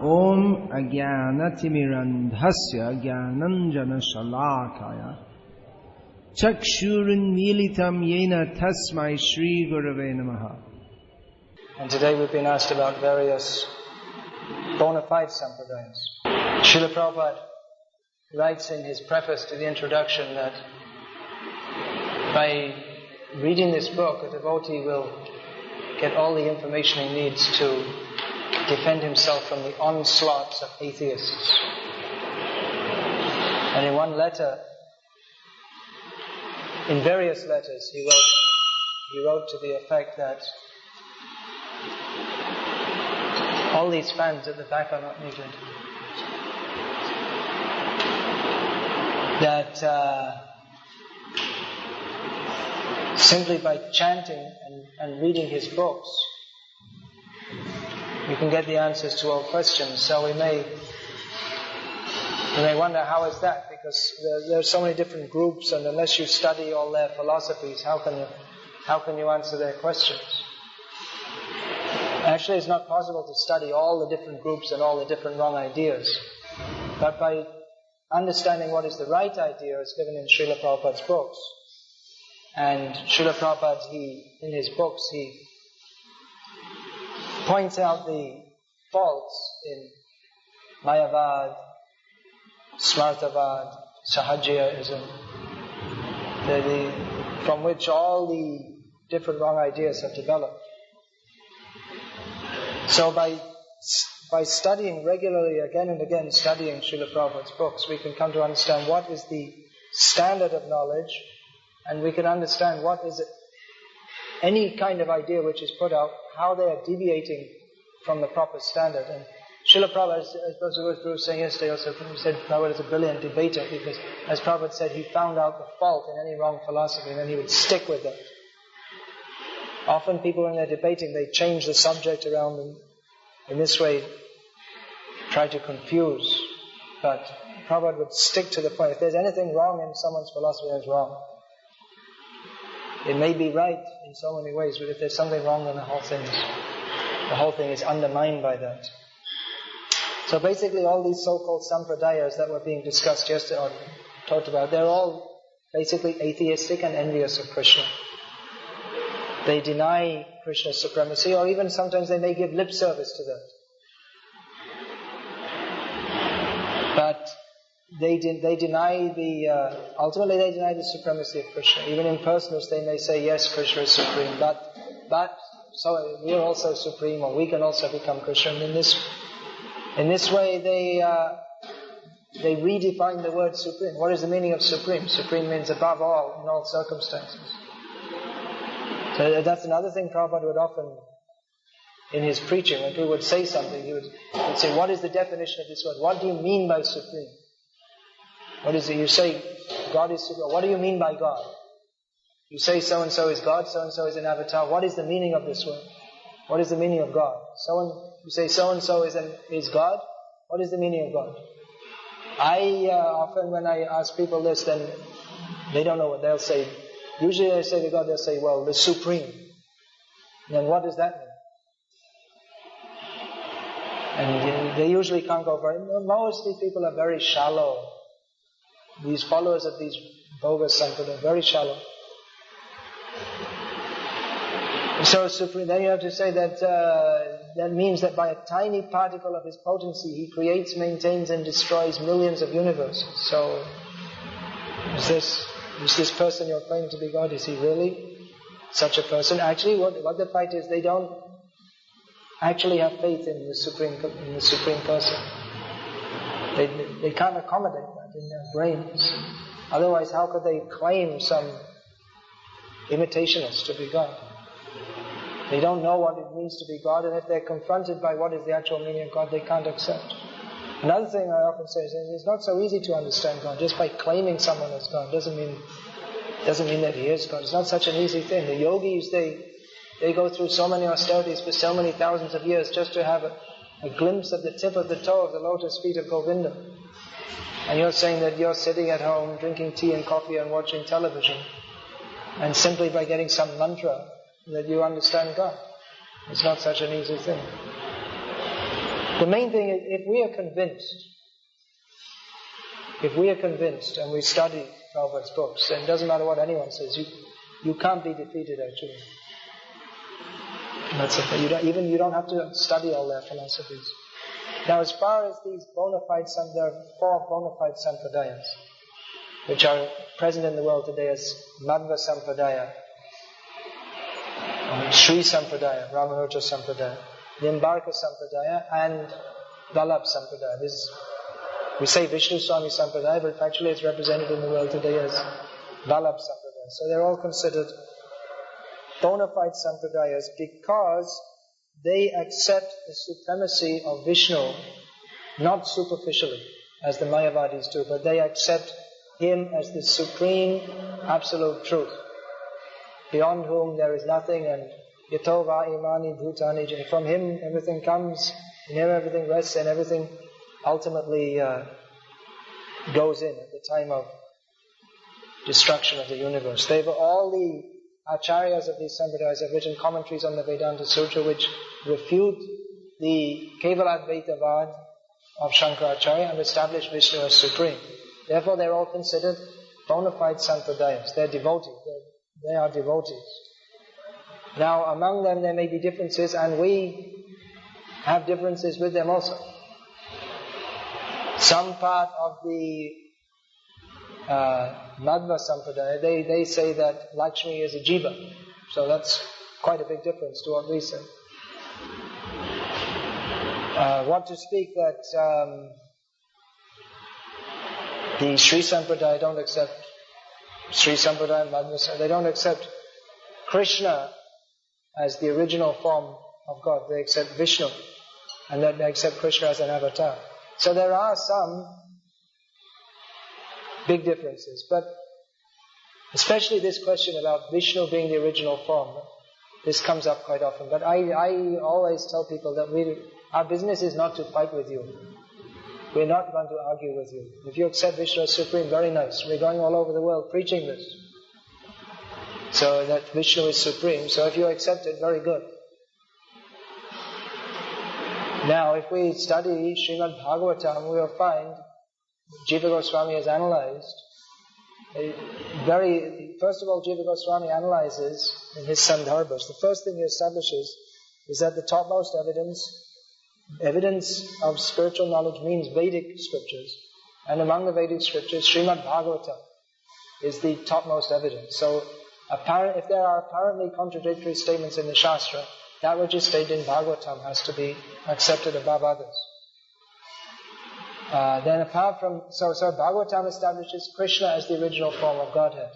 Om Ajnanatimirandhasya Jnananjana Shalakaya Chakshurun Militam Yena Tasmai Shri Gurave Namaha. And today we've been asked about various bona fide Sampradayas. Srila Prabhupada writes in his preface to the introduction that by reading this book, a devotee will get all the information he needs to defend himself from the onslaughts of atheists. And in one letter, in various letters, he wrote to the effect that all these fans at the back are not needed. That simply by chanting and reading his books, you can get the answers to all questions. So we may wonder, how is that? Because there are so many different groups, and unless you study all their philosophies, how can you answer their questions? Actually, it's not possible to study all the different groups and all the different wrong ideas. But by understanding what is the right idea is given in Srila Prabhupada's books. And Srila Prabhupada, in his books, he points out the faults in Mayavad, Smartavad, Sahajiyaism, from which all the different wrong ideas have developed. So by studying regularly, again and again, studying Srila Prabhupada's books, we can come to understand what is the standard of knowledge, and we can understand what is any kind of idea which is put out, how they are deviating from the proper standard. And Srila Prabhupada, as Prabhupada was saying yesterday also, he said Prabhupada is a brilliant debater, because as Prabhupada said, he found out the fault in any wrong philosophy and then he would stick with it. Often people, when they're debating, they change the subject around and in this way try to confuse. But Prabhupada would stick to the point. If there's anything wrong in someone's philosophy, it's wrong. It may be right in so many ways, but if there's something wrong, then the whole thing is undermined by that. So basically all these so-called Sampradayas that were being discussed yesterday, or talked about, they're all basically atheistic and envious of Krishna. They deny Krishna's supremacy, or even sometimes they may give lip service to that. But they deny ultimately they deny the supremacy of Krishna. Even impersonalists, they may say, yes, Krishna is supreme, but so we are also supreme, or we can also become Krishna. And in this way they redefine the word supreme. What is the meaning of supreme? Supreme means above all, in all circumstances. So that's another thing Prabhupada would often, in his preaching, when people would say something, he would say, what is the definition of this word? What do you mean by supreme? What is it? You say God is supreme. What do you mean by God? You say so-and-so is God, so-and-so is an avatar. What is the meaning of this word? What is the meaning of God? You say so-and-so is God. What is the meaning of God? Often when I ask people this, then they don't know what they'll say. Usually I say to God, they'll say, well, the supreme. And then what does that mean? And they usually can't go very... Mostly people are very shallow. These followers of these bogus sampradayas are very shallow. So supreme, then you have to say that that means that by a tiny particle of his potency, he creates, maintains and destroys millions of universes. So is this person you're claiming to be God, is he really such a person? Actually, what the fight is, they don't actually have faith in the supreme person. They can't accommodate that in their brains. Otherwise, how could they claim some imitationist to be God? They don't know what it means to be God, and if they're confronted by what is the actual meaning of God, they can't accept. Another thing I often say is it's not so easy to understand God. Just by claiming someone as God doesn't mean that he is God. It's not such an easy thing. The yogis, they go through so many austerities for so many thousands of years just to have a glimpse of the tip of the toe of the lotus feet of Govinda. And you're saying that you're sitting at home drinking tea and coffee and watching television, and simply by getting some mantra that you understand God. It's not such an easy thing. The main thing is, if we are convinced and we study Prabhupada's books, then it doesn't matter what anyone says, you can't be defeated actually. That's it. You don't have to study all their philosophies. Now, as far as these there are 4 bona fide Sampradayas, which are present in the world today as Madhva Sampradaya, Sri Sampradaya, Ramanuja Sampradaya, Nimbarka Sampradaya, and Vallabh Sampradaya. We say Vishnu Swami Sampradaya, but actually it's represented in the world today as Vallabh Sampradaya. So they're all considered bona fide Sampradayas because they accept the supremacy of Vishnu, not superficially, as the Mayavadis do, but they accept Him as the supreme, absolute truth, beyond whom there is nothing, and Yatova Imani Bhutani, from Him everything comes, in Him everything rests, and everything ultimately goes in at the time of destruction of the universe. All the Acharyas of these Sampradayas have written commentaries on the Vedanta Sutra which refute the Kevaladvaitavad of Shankaracharya and establish Vishnu as supreme. Therefore they are all considered bona fide Sampradayas. They are devotees. They are devotees. Now among them there may be differences, and we have differences with them also. Some part of the Madhva Sampradaya, they say that Lakshmi is a jiva. So that's quite a big difference to what we say. What to speak that the Sri Sampradaya don't accept Sri Sampradaya, Madhva, they don't accept Krishna as the original form of God. They accept Vishnu, and then they accept Krishna as an avatar. So there are some big differences, but especially this question about Vishnu being the original form, this comes up quite often. But I always tell people that our business is not to fight with you. We're not going to argue with you. If you accept Vishnu as supreme, very nice. We're going all over the world preaching this, so that Vishnu is supreme. So if you accept it, very good. Now, if we study Srimad Bhagavatam, we will find Jiva Goswami has analyzed first of all, Jiva Goswami analyzes in his Sandarbhas. The first thing he establishes is that the topmost evidence of spiritual knowledge means Vedic scriptures. And among the Vedic scriptures, Srimad Bhagavatam is the topmost evidence. So, if there are apparently contradictory statements in the Shastra, that which is stated in Bhagavatam has to be accepted above others. Then apart from, so Bhagavatam establishes Krishna as the original form of Godhead.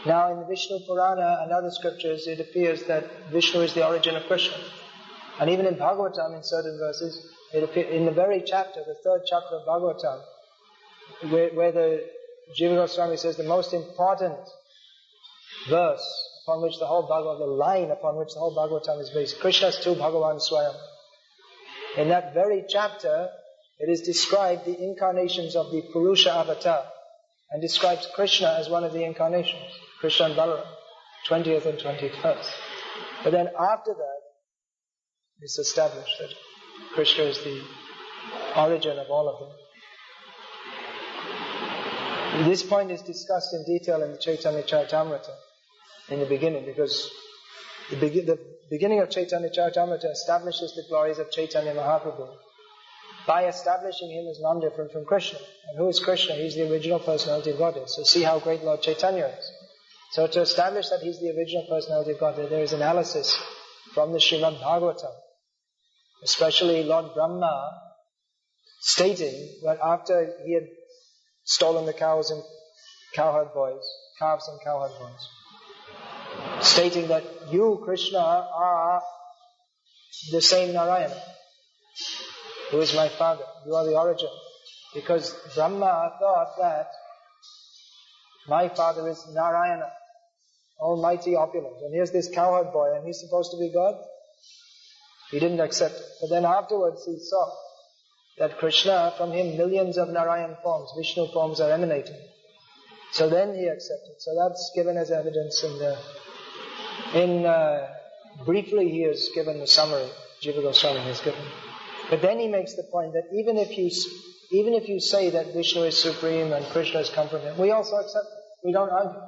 Now in the Vishnu Purana and other scriptures, it appears that Vishnu is the origin of Krishna. And even in Bhagavatam, in certain verses, it appears, in the very chapter, the 3rd chapter of Bhagavatam, where the Jiva Goswami says the most important verse upon which the whole Bhagavatam, the line upon which the whole Bhagavatam is based, Krishnastu Bhagavan Swayam. In that very chapter, it is described the incarnations of the Purusha avatar, and describes Krishna as one of the incarnations, Krishna and Balaram, 20th and 21st. But then after that, it's established that Krishna is the origin of all of them. This point is discussed in detail in the Chaitanya Charitamrita in the beginning, because the beginning of Chaitanya Charitamrita establishes the glories of Chaitanya Mahaprabhu by establishing him as non-different from Krishna. And who is Krishna? He's the original personality of Godhead. So see how great Lord Chaitanya is. So to establish that he's the original personality of Godhead, there is analysis from the Srimad Bhagavatam, especially Lord Brahma stating that after he had stolen the calves and calves and cowherd boys, stating that you, Krishna, are the same Narayana, who is my father. You are the origin. Because Brahma thought that my father is Narayana, almighty opulent. And here's this cowherd boy, and he's supposed to be God? He didn't accept it. But then afterwards he saw that Krishna, from him millions of Narayan forms, Vishnu forms are emanating. So then he accepted. So that's given as evidence briefly he has given the summary, Jiva Goswami has given. But then he makes the point that even if you say that Vishnu is supreme and Krishna has come from him, we also accept it. We don't argue.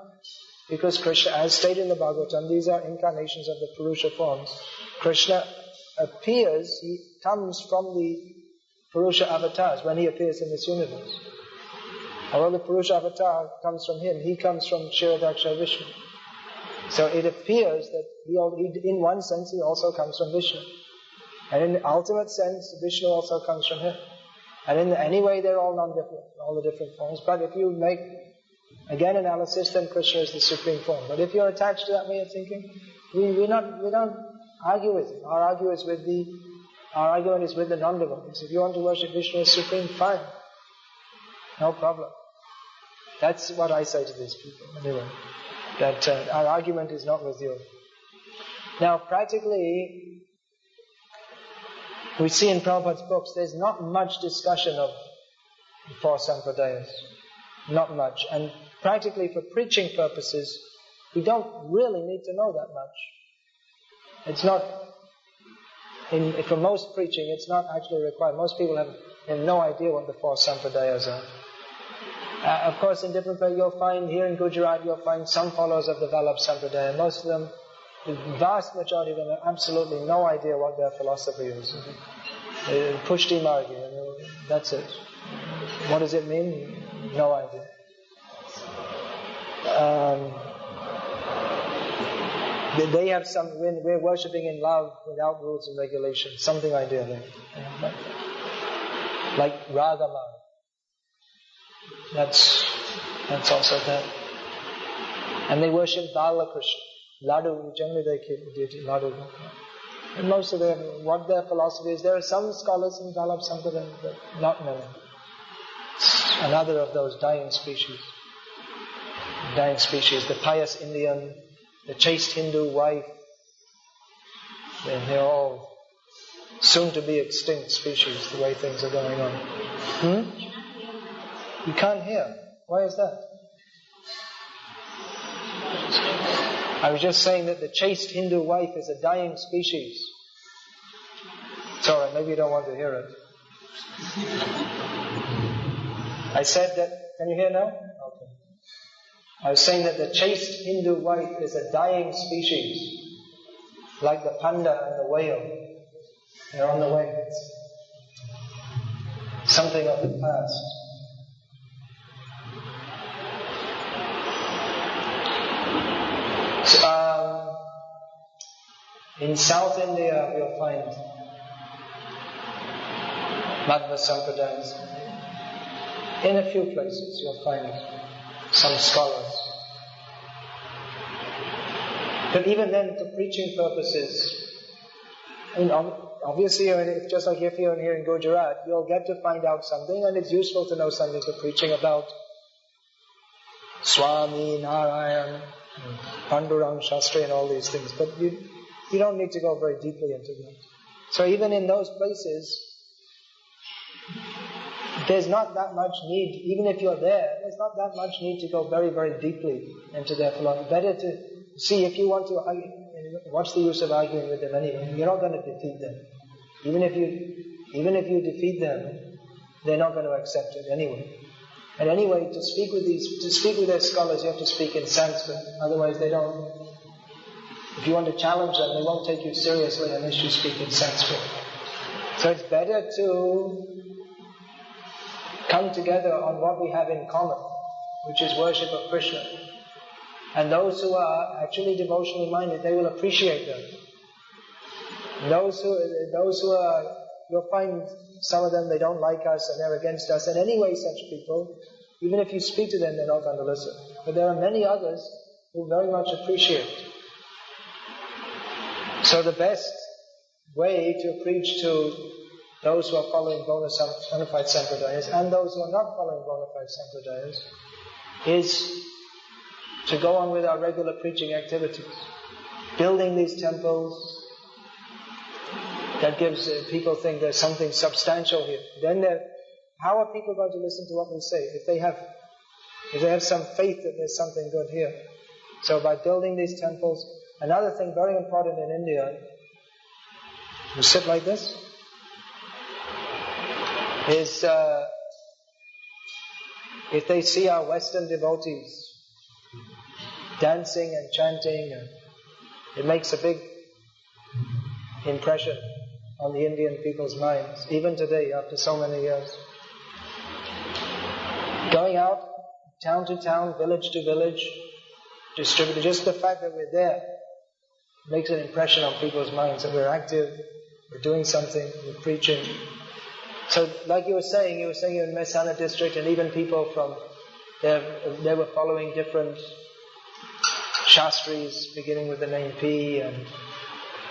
Because Krishna, as stated in the Bhagavatam, these are incarnations of the Purusha forms. Krishna appears, he comes from the Purusha avatars when he appears in this universe. Although the Purusha avatar comes from him, he comes from Kshiradaksha Vishnu. So it appears that he, in one sense, he also comes from Vishnu. And in the ultimate sense, Vishnu also comes from him. And in any way, they're all non-different, all the different forms. But if you make, again, analysis, then Krishna is the supreme form. But if you're attached to that way of thinking, we don't argue with it. Our argument is with the non-devotees. If you want to worship Vishnu as supreme, fine. No problem. That's what I say to these people, anyway. That our argument is not with you. Now, practically, we see in Prabhupada's books, there's not much discussion of the four Sampradayas. Not much. And practically for preaching purposes, we don't really need to know that much. It's not, for most preaching, it's not actually required. Most people have no idea what the four Sampradayas are. Of course, in different places, you'll find, here in Gujarat, you'll find some followers of the Vallabh Sampradaya. Most of them, the vast majority of them, have absolutely no idea what their philosophy is. Pushti Margi, that's it. What does it mean? No idea. They have we're worshipping in love without rules and regulations, something idea there. Like Radha Mara. That's also there. And they worship Bala Krishna. Ladu, generally they keep deity Ladu. And most of them, what their philosophy is, there are some scholars in Vallabh Sampradaya, but not many. Another of those dying species. The pious Indian, the chaste Hindu wife, they're all soon to be extinct species, the way things are going on. You can't hear. Why is that? I was just saying that the chaste Hindu wife is a dying species. It's alright, maybe you don't want to hear it. I said that, can you hear now? Okay. I was saying that the chaste Hindu wife is a dying species, like the panda and the whale. They're on the way. It's something of the past. In South India, you'll find Madhva Sampradayas. In a few places, you'll find some scholars. But even then, for preaching purposes, obviously, just like if you're here in Gujarat, you'll get to find out something, and it's useful to know something for preaching about Swami, Narayan, Pandurang Shastri and all these things. But you don't need to go very deeply into that. So even in those places, there's not that much need, even if you're there's not that much need to go very, very deeply into their philosophy. Better to see if you want to argue, what's the use of arguing with them anyway? You're not going to defeat them. Even if you defeat them, they're not going to accept it anyway. And anyway, to speak with their scholars, you have to speak in Sanskrit. Otherwise, they don't. If you want to challenge them, they won't take you seriously unless you speak in Sanskrit. So it's better to come together on what we have in common, which is worship of Krishna. And those who are actually devotionally minded, they will appreciate them. Those who are, you'll find some of them, they don't like us and they're against us. And anyway, such people, even if you speak to them, they're not going to listen. But there are many others who very much appreciate. So the best way to preach to those who are following bona fide Sampradayas and those who are not following bona fide Sampradayas is to go on with our regular preaching activities. Building these temples, that gives people think there's something substantial here. Then how are people going to listen to what we say? If they have some faith that there's something good here. So by building these temples, another thing very important in India, you sit like this. is if they see our Western devotees dancing and chanting, it makes a big impression on the Indian people's minds, even today after so many years. Going out, town to town, village to village, distributing, just the fact that we're there makes an impression on people's minds, that we're active, we're doing something, we're preaching. So like you were saying in Mehsana district, and even people from there, they were following different Shastris beginning with the name P, and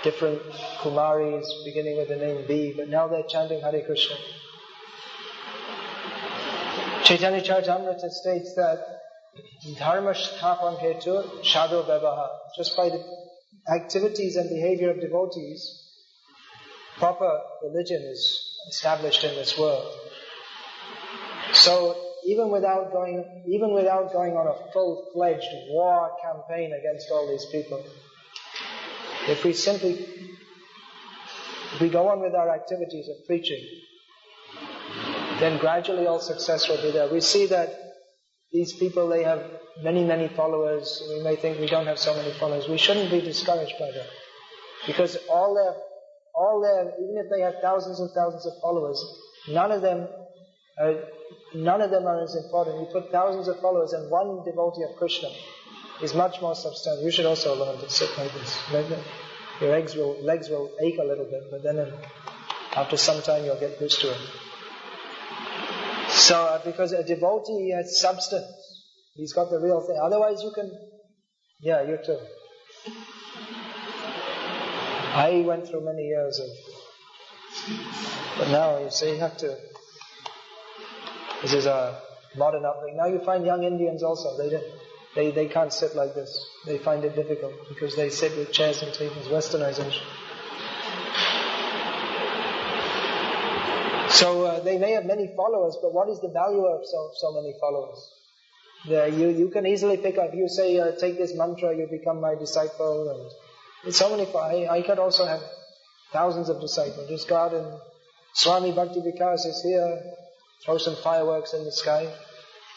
different Kumaris beginning with the name B, but now they're chanting Hare Krishna. Chaitanya Charitamrita states that Dharma Sthapam Hetu Shadho Vyavaha. Just by the activities and behavior of devotees, proper religion is established in this world. So even without going on a full-fledged war campaign against all these people, if we go on with our activities of preaching, then gradually all success will be there. We see that these people, they have many, many followers. We may think we don't have so many followers. We shouldn't be discouraged by that. Because all their, even if they have thousands and thousands of followers, none of them are as important. You put thousands of followers and one devotee of Krishna is much more substantial. You should also learn to sit like this. Your legs will ache a little bit, but then after some time you'll get used to it. So, because a devotee has substance, he's got the real thing. Otherwise you too. I went through many years but now you see, you have to, this is a modern upbringing. Now you find young Indians also, they can't sit like this. They find it difficult because they sit with chairs and tables, westernization. So they may have many followers, but what is the value of so many followers? You can easily pick up. You say, take this mantra, you become my disciple. And it's so many. I could also have thousands of disciples. Just go out and Swami Bhakti Vikasa is here. Throw some fireworks in the sky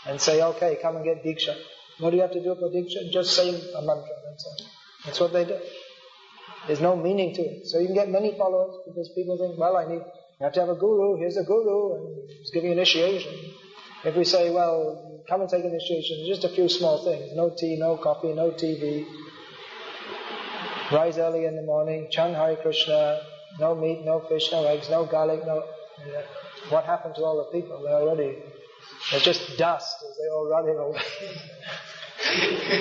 and say, okay, come and get Diksha. What do you have to do for Diksha? Just say a mantra. That's all. That's what they do. There's no meaning to it. So you can get many followers because people think, well, you have to have a guru. Here's a guru, and he's giving initiation. If we say, well, come and take initiation, just a few small things. No tea, no coffee, no TV. Rise early in the morning, chant Hare Krishna, no meat, no fish, no eggs, no garlic, What happened to all the people? They're just dust as they're all running away.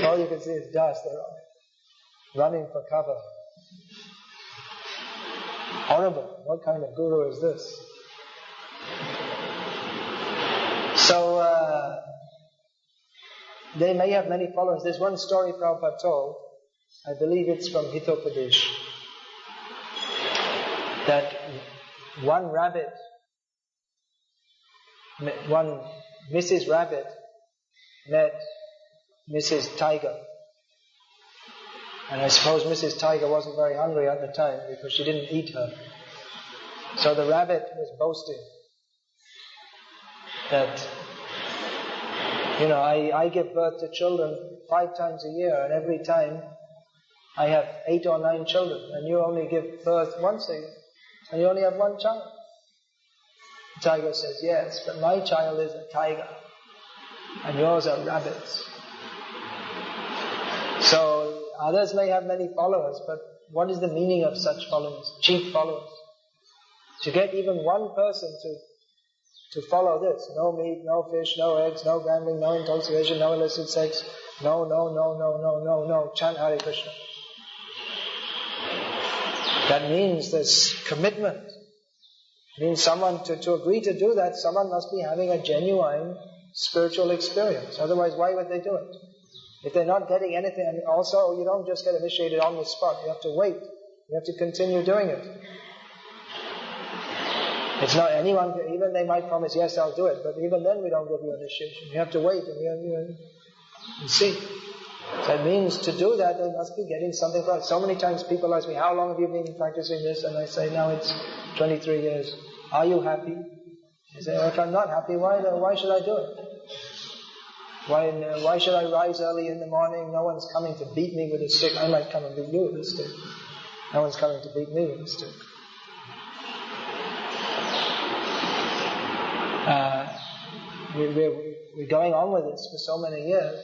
All you can see is dust. They're all running for cover. Horrible. What kind of guru is this? So, they may have many followers. There's one story Prabhupada told, I believe it's from Hitopadesh, that one Mrs. Rabbit met Mrs. Tiger. And I suppose Mrs. Tiger wasn't very hungry at the time because she didn't eat her. So the rabbit was boasting that, I give birth to children 5 times a year, and every time I have 8 or 9 children, and you only give birth once a year, and you only have one child. The tiger says, yes, but my child is a tiger, and yours are rabbits. So others may have many followers, but what is the meaning of such followers? Cheap followers. To get even one person to follow this, no meat, no fish, no eggs, no gambling, no intoxication, no illicit sex, no, chant Hare Krishna. That means there's commitment. It means someone, to agree to do that, someone must be having a genuine spiritual experience. Otherwise, why would they do it? If they're not getting anything, and also you don't just get initiated on the spot, you have to wait. You have to continue doing it. It's not anyone, even they might promise, yes, I'll do it, but even then we don't give you initiation. You have to wait and see. So it means to do that, they must be getting something from it. So many times people ask me, how long have you been practicing this? And I say, now it's 23 years. Are you happy? You say, well, if I'm not happy, why should I do it? Why should I rise early in the morning? No one's coming to beat me with a stick. I might come and beat you with a stick. No one's coming to beat me with a stick. We're going on with this for so many years.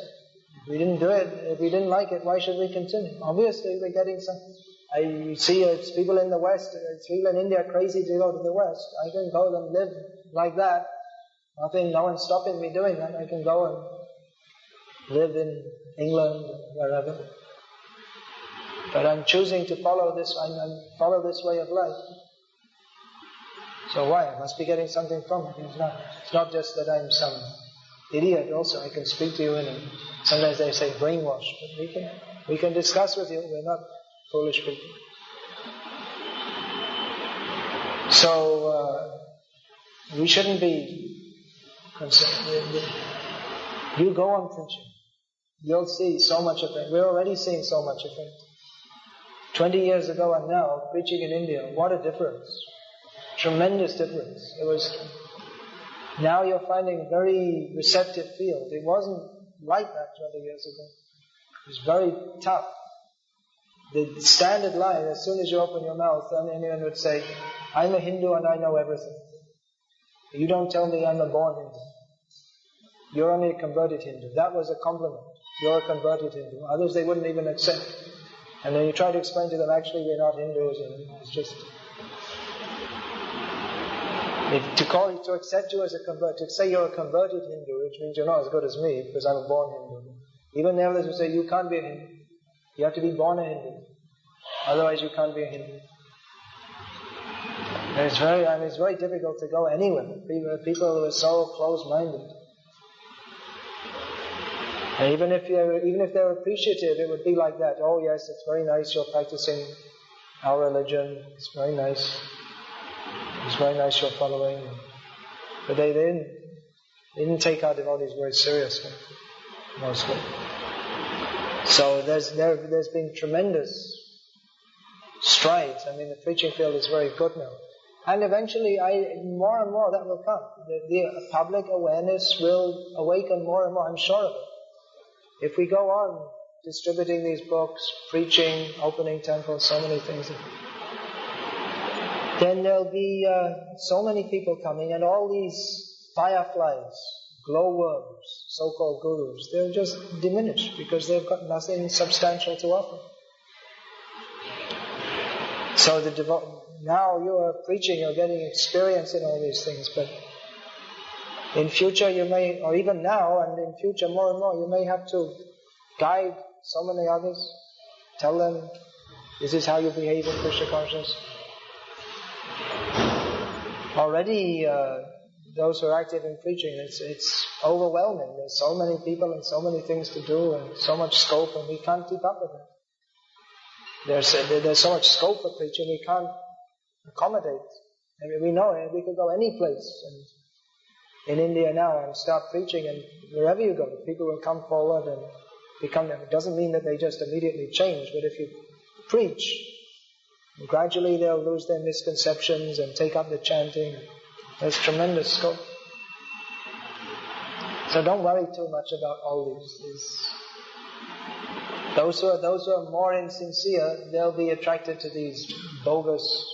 If we didn't do it, if we didn't like it, why should we continue? Obviously, we're getting some. You see, it's people in the West, it's people in India crazy to go to the West. I can go and live like that. No one's stopping me doing that. I can go and live in England or wherever. But I'm choosing to follow this. Follow this way of life. So why? I must be getting something from it. It's not just that I'm some idiot. Also, I can speak to you in. Sometimes they say brainwash, but we can discuss with you. We're not foolish people. So we shouldn't be concerned. You go on preaching. You'll see so much effect. We're already seeing so much effect. 20 years ago and now, preaching in India, what a difference. Tremendous difference. Now you're finding a very receptive field. It wasn't like that 20 years ago. It was very tough. The standard line, as soon as you open your mouth, then anyone would say, I'm a Hindu and I know everything. You don't tell me I'm a born Hindu. You're only a converted Hindu. That was a compliment. You're a converted Hindu. Others they wouldn't even accept. And then you try to explain to them, actually we're not Hindus. And it's just... To accept you as a convert, to say you're a converted Hindu, which means you're not as good as me, because I'm a born Hindu. Even the others will say, you can't be a Hindu. You have to be born a Hindu. Otherwise you can't be a Hindu. And it's very difficult to go anywhere. People who are so close-minded. And even if they're appreciative, it would be like that. Oh yes, it's very nice you're practicing our religion. It's very nice. It's very nice you're following. But they didn't take our devotees very seriously, mostly. So there's been tremendous strides. I mean, the preaching field is very good now. And eventually, more and more that will come. The public awareness will awaken more and more, I'm sure of it. If we go on distributing these books, preaching, opening temples, so many things, then there'll be so many people coming, and all these fireflies, glowworms, so-called gurus, they'll just diminish because they've got nothing substantial to offer. So now you are preaching, you're getting experience in all these things, but in future you may, or even now and in future more and more, you may have to guide so many others, tell them this is how you behave in Krishna consciousness. Already those who are active in preaching, it's overwhelming. There's so many people and so many things to do and so much scope, and we can't keep up with it. There's so much scope for preaching, we can't accommodate. I mean, we know we could go any place in India now and start preaching, and wherever you go, people will come forward and become. It doesn't mean that they just immediately change, but if you preach, gradually they'll lose their misconceptions and take up the chanting. There's tremendous scope. So don't worry too much about all these. Those who are more insincere, they'll be attracted to these bogus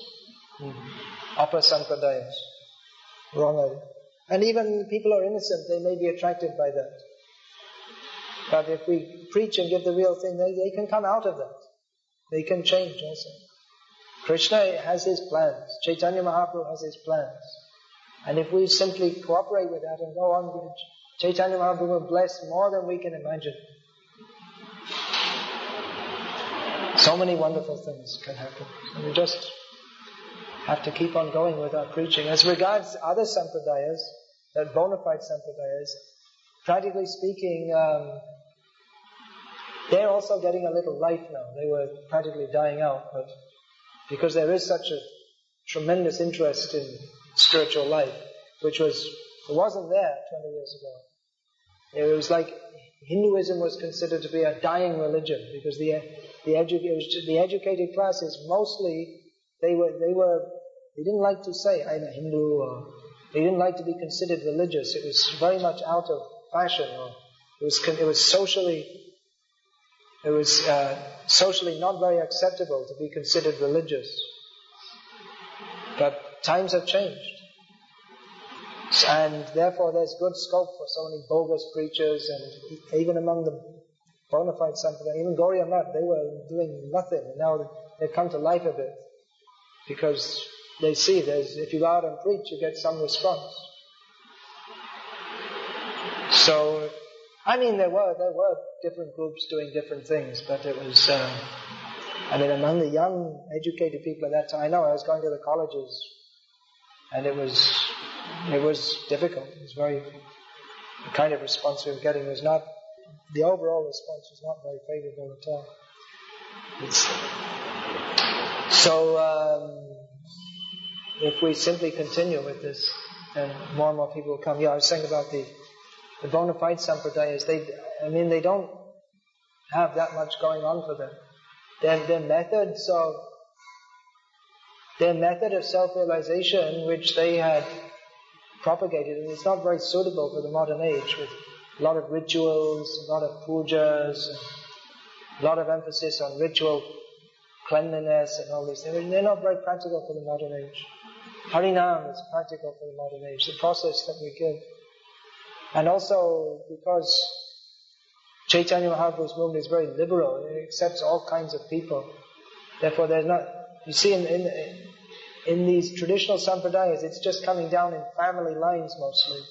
upper Sampradayas, wrong idea. And even people who are innocent, they may be attracted by that. But if we preach and give the real thing, they can come out of that. They can change also. Krishna has his plans. Chaitanya Mahaprabhu has his plans. And if we simply cooperate with that and go on, Chaitanya Mahaprabhu will bless more than we can imagine. So many wonderful things can happen. So we just have to keep on going with our preaching. As regards other Sampradayas, that bona fide Sampradayas, practically speaking, they're also getting a little life now. They were practically dying out, but because there is such a tremendous interest in spiritual life, which wasn't there 20 years ago. It was like Hinduism was considered to be a dying religion because the educated classes mostly they didn't like to say I'm a Hindu, or They didn't like to be considered religious. It was very much out of fashion. Or it was socially not very acceptable to be considered religious. But times have changed. And therefore there's good scope for so many bogus preachers, and even among the bona fide Sampradayas, even Gauriya Math, they were doing nothing, and now they've come to life a bit. Because they see if you go out and preach, you get some response. So, I mean, there were different groups doing different things, but it was, among the young, educated people at that time, I know I was going to the colleges, and it was difficult. It was the kind of response we were getting was not, the overall response was not very favorable at all. If we simply continue with this, then more and more people will come. Yeah, I was saying about the bona fide Sampradayas, they don't have that much going on for them. Their method of self-realization, which they had propagated, and it's not very suitable for the modern age, with a lot of rituals, a lot of pujas, a lot of emphasis on ritual cleanliness and all these things. They're not very practical for the modern age. Harinam is practical for the modern age, the process that we give. And also because Chaitanya Mahaprabhu's movement is very liberal, it accepts all kinds of people. Therefore there's not, you see in these traditional Sampradayas, it's just coming down in family lines mostly.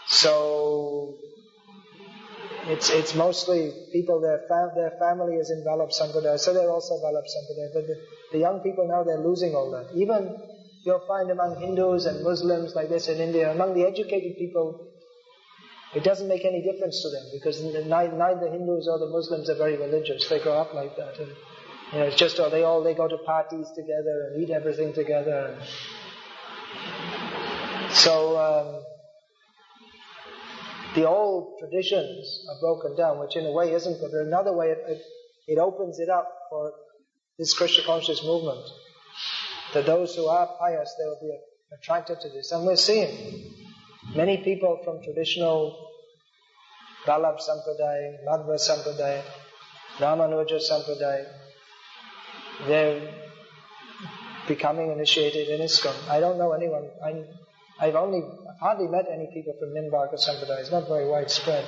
So it's mostly people, their family is in Vallabh Sampradaya, so they're also Vallabh Sampradaya. But the young people now, they're losing all that. Even you'll find among Hindus and Muslims like this in India, among the educated people, it doesn't make any difference to them, because neither Hindus or the Muslims are very religious. They grow up like that. And, it's just, they go to parties together and eat everything together. So, the old traditions are broken down, which in a way isn't good. But another way, it opens it up for this Krishna conscious movement. That those who are pious, they will be attracted to this. And we're seeing many people from traditional Vallabh Sampradaya, Madhva Sampradaya, Ramanuja Sampradaya, they're becoming initiated in ISKCON. I don't know anyone. I've hardly met any people from Nimbarka Sampradaya. It's not very widespread.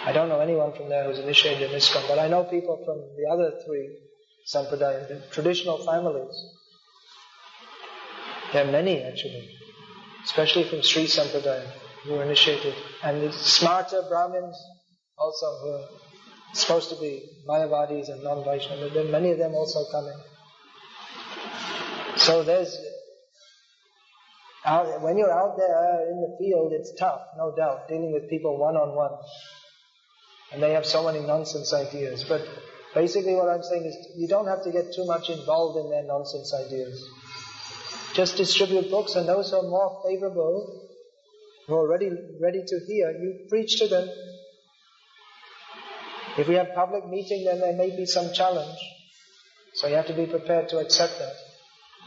I don't know anyone from there who's initiated in ISKCON, but I know people from the other three Sampradayas, the traditional families. There are many actually, especially from Sri Sampradaya, who were initiated. And the smarta Brahmins also, who are supposed to be Mayavadis and non-Vaishnava, there are many of them also coming. So when you're out there in the field, it's tough, no doubt, dealing with people one-on-one. And they have so many nonsense ideas. But basically what I'm saying is, you don't have to get too much involved in their nonsense ideas. Just distribute books, and those who are more favorable, who are ready to hear, you preach to them. If we have public meeting, then there may be some challenge. So you have to be prepared to accept that.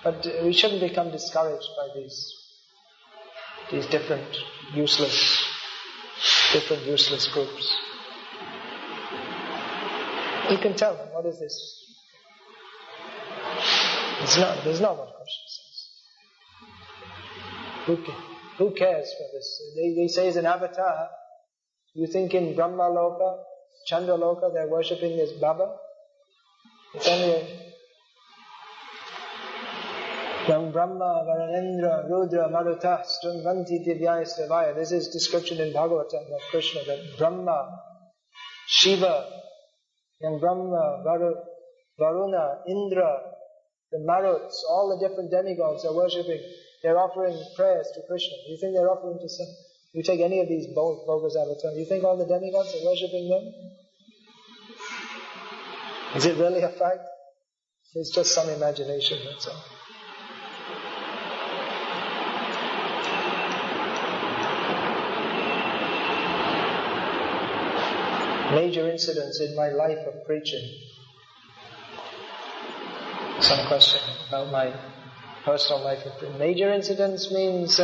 But we shouldn't become discouraged by these different useless groups. You can tell them, what is this? There's not what Krishna says. Who cares for this? They say as an avatar, you think in Brahma Loka, Chandra Loka, they're worshipping this Baba? It's only Yang Brahma, Varanendra, Rudra, Maruta, Stringvanti, Divyaya, Sevaya. This is description in Bhagavatam of Krishna, that Brahma, Shiva, Yang Brahma, Varuna, Indra, the Maruts, all the different demigods are worshipping. They're offering prayers to Krishna. Do you think they're offering to some? You take any of these bogus avatars, do you think all the demigods are worshipping them? Is it really a fact? It's just some imagination, that's all. Major incidents in my life of preaching. Some question about my personal life. Major incidents means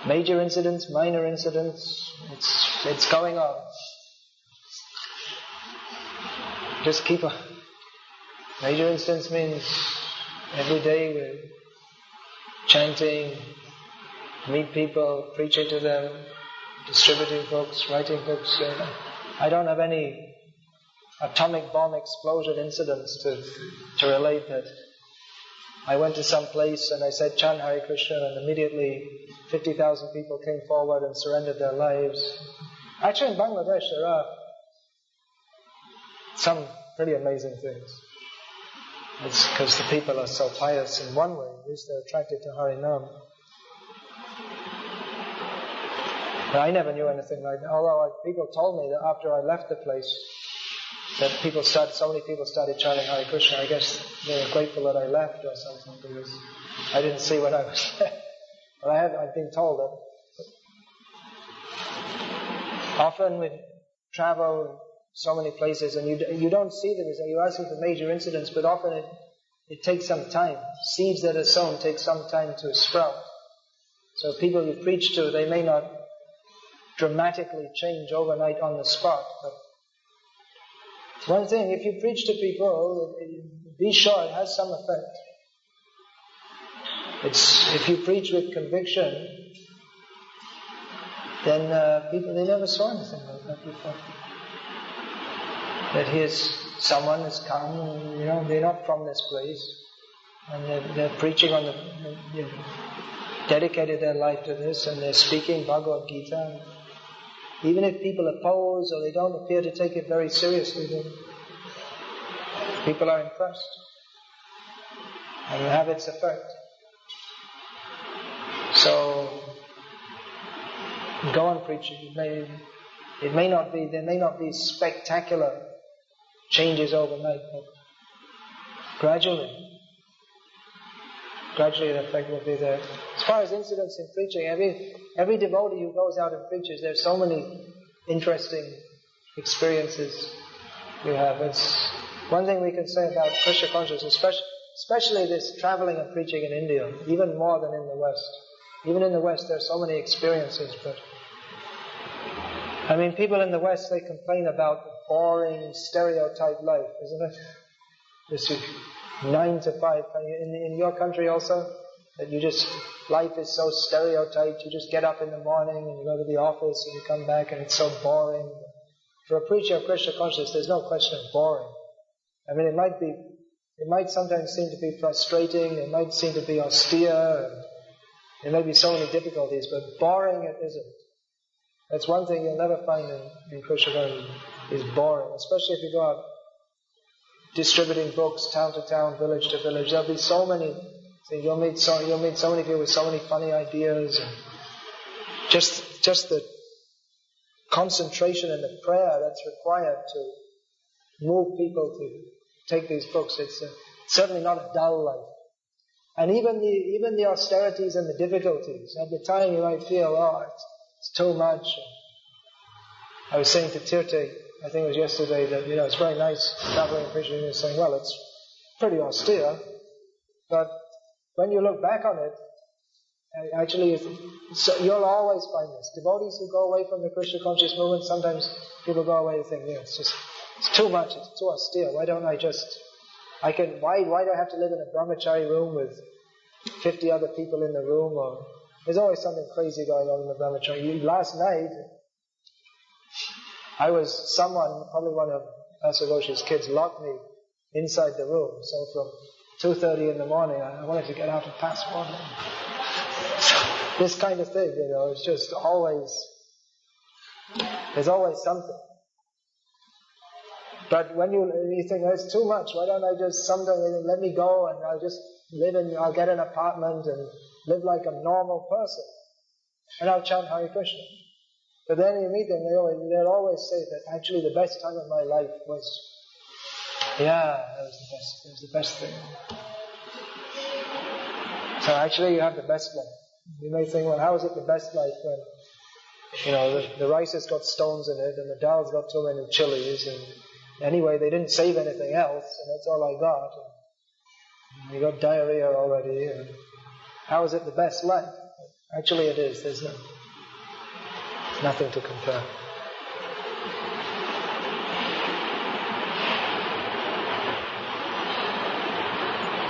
major incidents, minor incidents. It's going on. Just keep on. Major incidents means every day we're chanting, meet people, preaching to them, distributing books, writing books. I don't have any atomic bomb explosion incidents to relate that. I went to some place and I said chant Hare Krishna, and immediately 50,000 people came forward and surrendered their lives. Actually in Bangladesh there are some pretty amazing things. It's because the people are so pious in one way, at least they're attracted to Harinam. But I never knew anything like that, although people told me that after I left the place, that so many people started chanting Hare Krishna. I guess they were grateful that I left or something, because I didn't see when I was there. But I've been told that often we travel so many places and you don't see the result. You're asking for major incidents, but often it takes some time. Seeds that are sown take some time to sprout. So people you preach to, they may not dramatically change overnight on the spot, but one thing, if you preach to people, be sure it has some effect. If you preach with conviction, then people, they never saw anything like that before. That someone has come, and, they're not from this place, and they're preaching on dedicated their life to this, and they're speaking Bhagavad Gita. Even if people oppose or they don't appear to take it very seriously, then people are impressed and have its effect. So go on preaching. There may not be spectacular changes overnight, but gradually the effect will be there. As far as incidents in preaching, every devotee who goes out and preaches, there's so many interesting experiences you have. It's one thing we can say about Krishna consciousness, especially this traveling and preaching in India, even more than in the West. Even in the West, there's so many experiences, but people in the West, they complain about the boring, stereotyped life, isn't it? This 9 to 5. In your country also, that life is so stereotyped. You just get up in the morning and you go to the office and you come back and it's so boring. For a preacher of Krishna consciousness, there's no question of boring. It might sometimes seem to be frustrating, it might seem to be austere, and there may be so many difficulties, but boring it isn't. That's one thing you'll never find in Krishna consciousness, is boring, especially if you go out distributing books, town to town, village to village. There'll be so many. You'll meet so many people with so many funny ideas, and just the concentration and the prayer that's required to move people to take these books. It's certainly not a dull life. And even the austerities and the difficulties. At the time, you might feel, it's too much. I was saying to Tirthe, I think it was yesterday, that it's very nice traveling and preaching. You're saying, well, it's pretty austere, but when you look back on it, actually, you'll always find this. Devotees who go away from the Krishna conscious movement, sometimes people go away and think, it's too much, it's too austere. Why don't I why do I have to live in a brahmachari room with 50 other people in the room? Or there's always something crazy going on in the brahmachari. Last night, probably one of Pastor Ghosh's kids, locked me inside the room. So from 2:30 in the morning, I wanted to get out and pass water. This kind of thing, it's just there's always something. But when you think, it's too much, why don't I just let me go and I'll get an apartment and live like a normal person. And I'll chant Hare Krishna. But then you meet them, they'll always say that actually the best time of my life was, that was the best thing. So actually you have the best life. You may think, well, how is it the best life when, the rice has got stones in it and the dal's got too many chilies, and anyway, they didn't save anything else, and that's all I got. You got diarrhea already. How is it the best life? Actually it is. There's nothing to compare.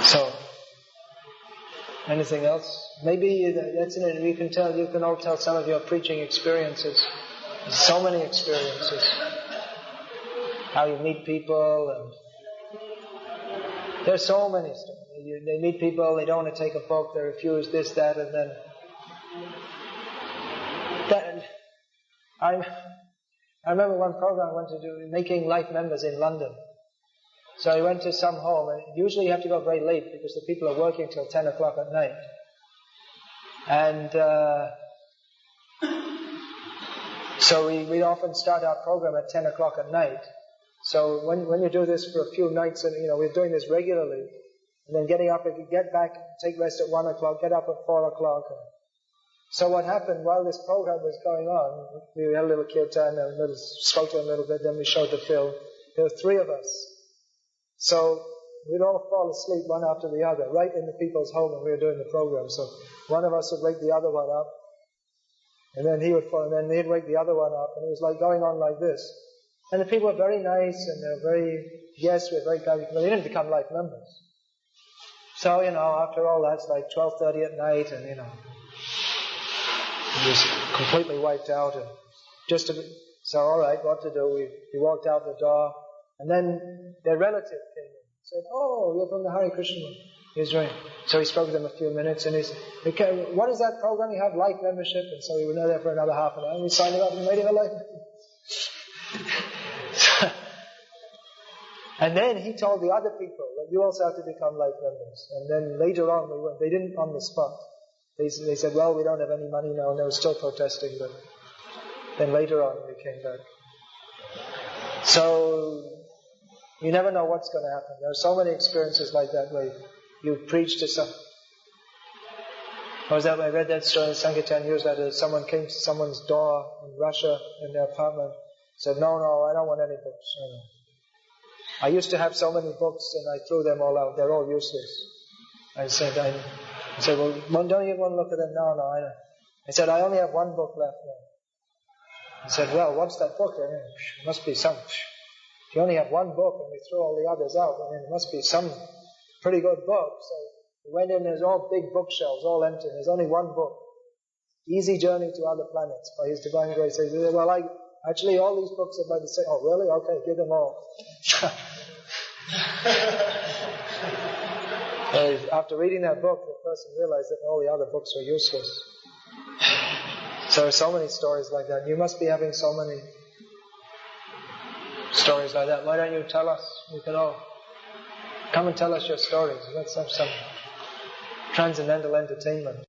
So, anything else? Maybe that's in it. You can all tell some of your preaching experiences. There's so many experiences. How you meet people, and there's so many stuff. They meet people, they don't want to take a book, they refuse this, that, and then I remember one program I went to do, making life members in London. So I went to some home, and usually you have to go very late because the people are working till 10 o'clock at night. And so we often start our program at 10 o'clock at night. So when you do this for a few nights, and we're doing this regularly, and then getting up, get back, take rest at 1 o'clock, get up at 4 o'clock. So what happened while this program was going on, we had a little kirtan and spoke to him a little bit, then we showed the film. There were 3 of us. So we'd all fall asleep one after the other, right in the people's home when we were doing the program. So one of us would wake the other one up, and then he would fall, and then he'd wake the other one up, and it was like going on like this. And the people were very nice, and they were we're very glad, but they didn't become life members. So, after all that, it's like 12:30 at night, and, he was completely wiped out. And so, all right, what to do? We walked out the door, and then their relative came in. Said, "Oh, you're from the Hare Krishna." He was right. So he spoke to them a few minutes, and he said, "Okay, what is that program? You have life membership?" And so we were there for another half an hour, and we signed it up and made him a life member. And then he told the other people that you also have to become life members. And then later on, they didn't on the spot. They said, well, we don't have any money now, and they were still protesting, but then later on we came back. So, you never know what's going to happen. There are so many experiences like that where you preach to some... I read that story in Sankirtan years later. Someone came to someone's door in Russia, in their apartment, said, no, I don't want any books. No. I used to have so many books, and I threw them all out. They're all useless. I said, well, don't you want to look at them? No, I don't. I said, I only have one book left now. I said, well, what's that book? There must be some. If you only have one book and we throw all the others out, there must be some pretty good book. So we went in, there's all big bookshelves, all empty. There's only one book. Easy Journey to Other Planets by His Divine Grace. He said, well, actually all these books are by the same. Oh, really? Okay, give them all. After reading that book, the person realized that all the other books were useless. So there are so many stories like that. You must be having so many stories like that. Why don't you tell us? You can all come and tell us your stories. Let's have some transcendental entertainment.